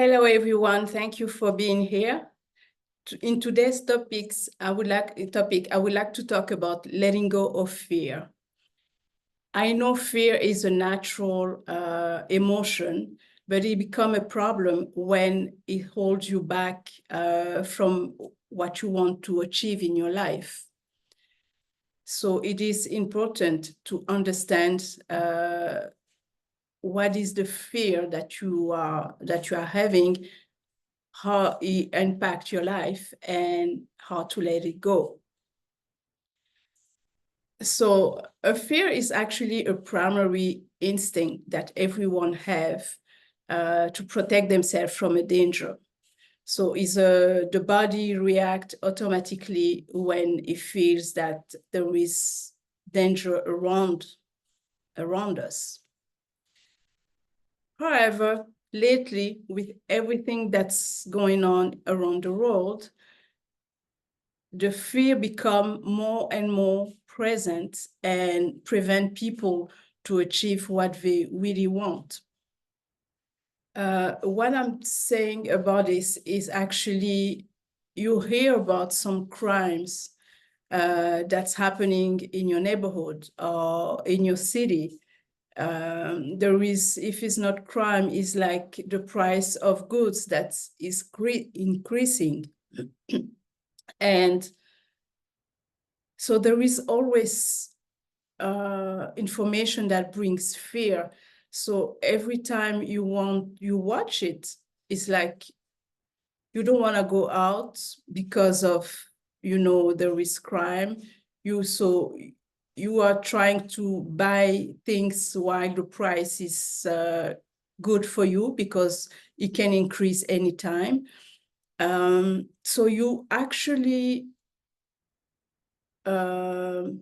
Hello, everyone. Thank you for being here. In today's I would like to talk about letting go of fear. I know fear is a natural emotion, but it becomes a problem when it holds you back from what you want to achieve in your life. So it is important to understand what is the fear that you are having, how it impacts your life, and how to let it go. So a fear is actually a primary instinct that everyone have to protect themselves from a danger. So the body reacts automatically when it feels that there is danger around us. However, lately, with everything that's going on around the world, the fear become more and more present and prevent people to achieve what they really want. What I'm saying about this is actually you hear about some crimes that's happening in your neighborhood or in your city. There is, if it's not crime, is like the price of goods that is increasing. And so there is always information that brings fear. So every time you watch it, it's like you don't want to go out because of, there is crime. You are trying to buy things while the price is good for you because it can increase anytime. So you actually, how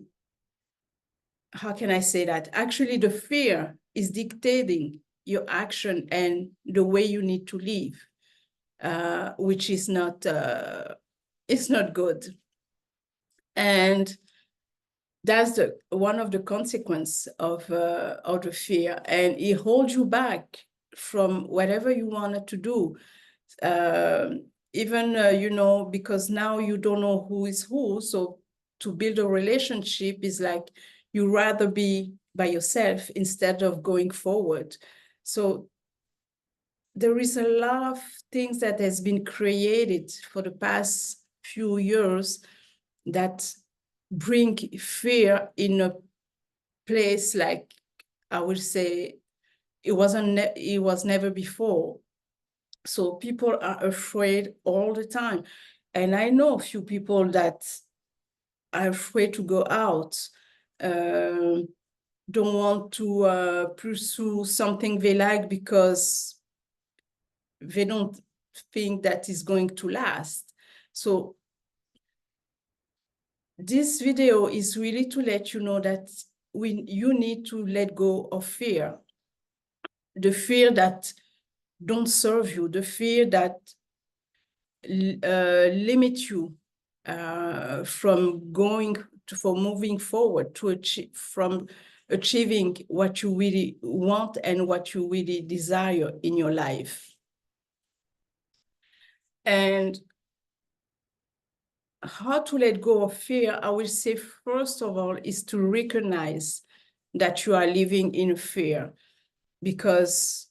can I say that? Actually, the fear is dictating your action and the way you need to live, which is not, it's not good. And that's one of the consequences of the fear, and it holds you back from whatever you wanted to do. Even, because now you don't know who is who. So to build a relationship is like you rather be by yourself instead of going forward. So there is a lot of things that has been created for the past few years that bring fear in a place like, I would say, it was never before. So people are afraid all the time. And I know a few people that are afraid to go out, don't want to pursue something they like because they don't think that is going to last. So this video is really to let you know that you need to let go of fear. The fear that don't serve you, the fear that limit you from moving forward to achieving what you really want and what you really desire in your life. And how to let go of fear, I will say, first of all, is to recognize that you are living in fear, because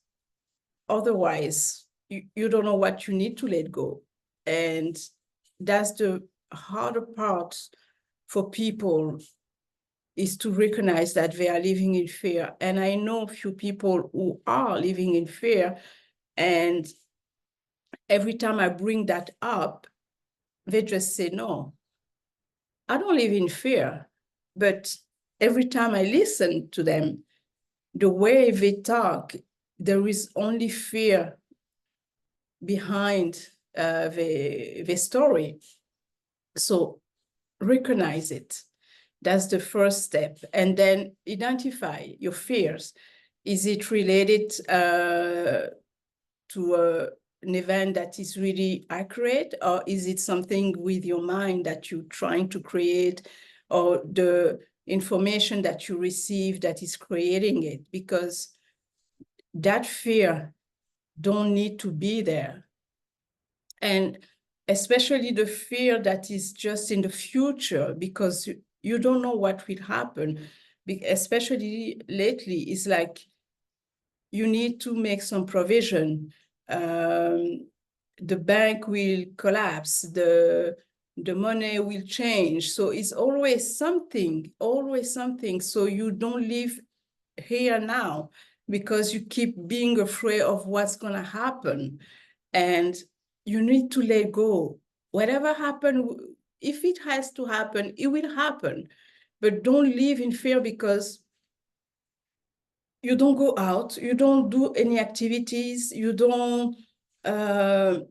otherwise you don't know what you need to let go. And that's the harder part for people, is to recognize that they are living in fear. And I know a few people who are living in fear, and every time I bring that up, they just say, no, I don't live in fear. But every time I listen to them, the way they talk, there is only fear behind the story. So recognize it. That's the first step. And then identify your fears. Is it related to an event that is really accurate, or is it something with your mind that you're trying to create, or the information that you receive that is creating it? Because that fear don't need to be there. And especially the fear that is just in the future, because you don't know what will happen. Especially lately, it's like you need to make some provision. The bank will collapse, the money will change. So it's always something, always something. So you don't live here now because you keep being afraid of what's going to happen. And you need to let go. Whatever happened, if it has to happen, it will happen. But don't live in fear because you don't go out, you don't do any activities, you don't,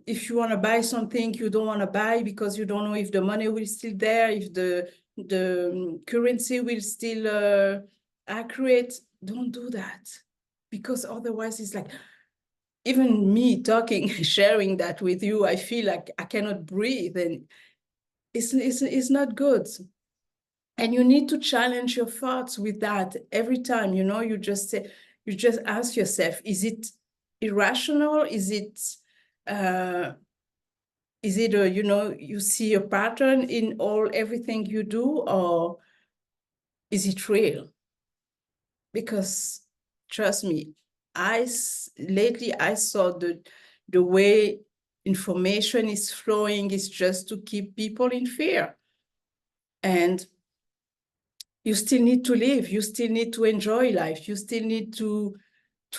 if you want to buy something, you don't want to buy because you don't know if the money will still there, if the currency will still accurate. Don't do that, because otherwise it's like, even me talking, sharing that with you, I feel like I cannot breathe, and it's not good. And you need to challenge your thoughts with that every time. You just say, you just ask yourself, is it irrational? Uh, is it a, you see a pattern in everything you do, or is it real? Because trust me, lately I saw the way information is flowing is just to keep people in fear. And you still need to live, you still need to enjoy life, you still need to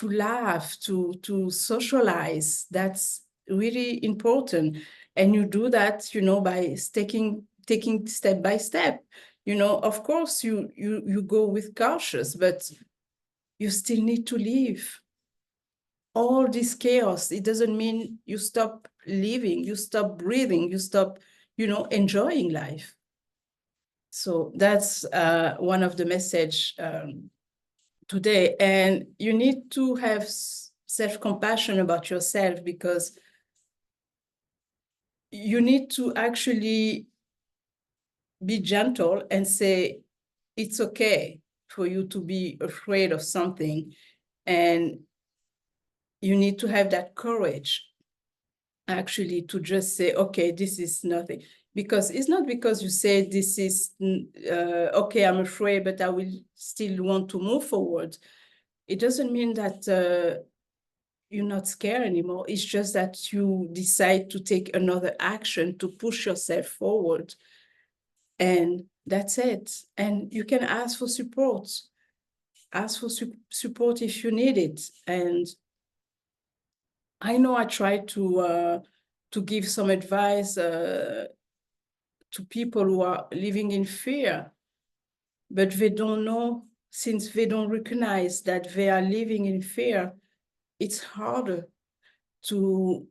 laugh, to socialize. That's really important. And you do that, by taking step by step. Of course you go with cautious, but you still need to live. All this chaos, it doesn't mean you stop living, you stop breathing, you stop, enjoying life. So that's one of the message today. And you need to have self-compassion about yourself, because you need to actually be gentle and say, it's okay for you to be afraid of something. And you need to have that courage actually to just say, okay, this is nothing. Because it's not because you say this is, okay, I'm afraid, but I will still want to move forward. It doesn't mean that you're not scared anymore. It's just that you decide to take another action to push yourself forward. And that's it. And you can ask for support. Ask for support if you need it. And I know I try to give some advice to people who are living in fear, but they don't know, since they don't recognize that they are living in fear, it's harder to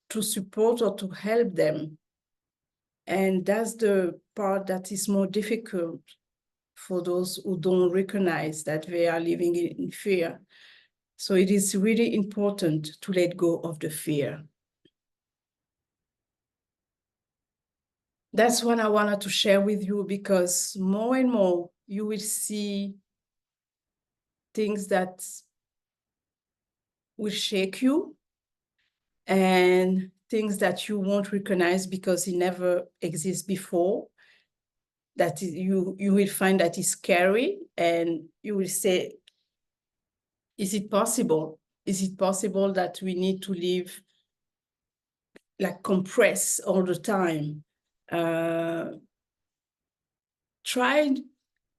support or to help them. And that's the part that is more difficult for those who don't recognize that they are living in fear. So it is really important to let go of the fear. That's what I wanted to share with you, because more and more you will see things that will shake you, and things that you won't recognize because it never exists before, that you will find that is scary, and you will say, is it possible? Is it possible that we need to live like compressed all the time? I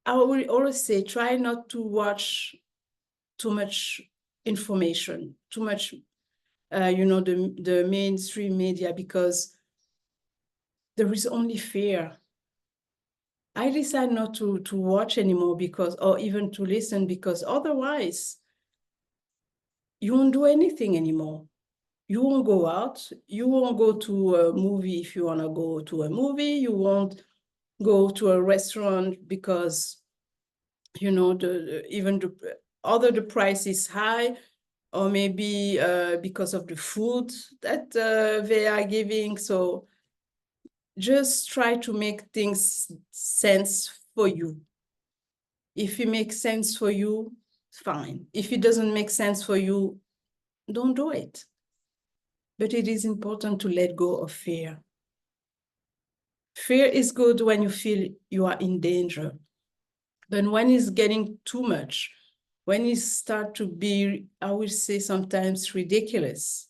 will always say, try not to watch too much information, too much, the mainstream media, because there is only fear. I decide not to watch anymore, because, or even to listen, because otherwise you won't do anything anymore. You won't go out. You won't go to a movie if you want to go to a movie. You won't go to a restaurant because, even the price is high, or maybe because of the food that they are giving. So just try to make things sense for you. If it makes sense for you, fine. If it doesn't make sense for you, don't do it. but it is important to let go of fear. Fear is good when you feel you are in danger. But when it's getting too much, when it starts to be, I would say sometimes ridiculous,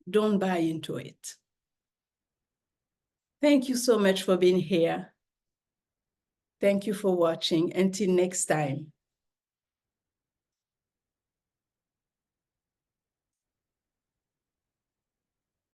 don't buy into it. Thank you so much for being here. Thank you for watching. Until next time.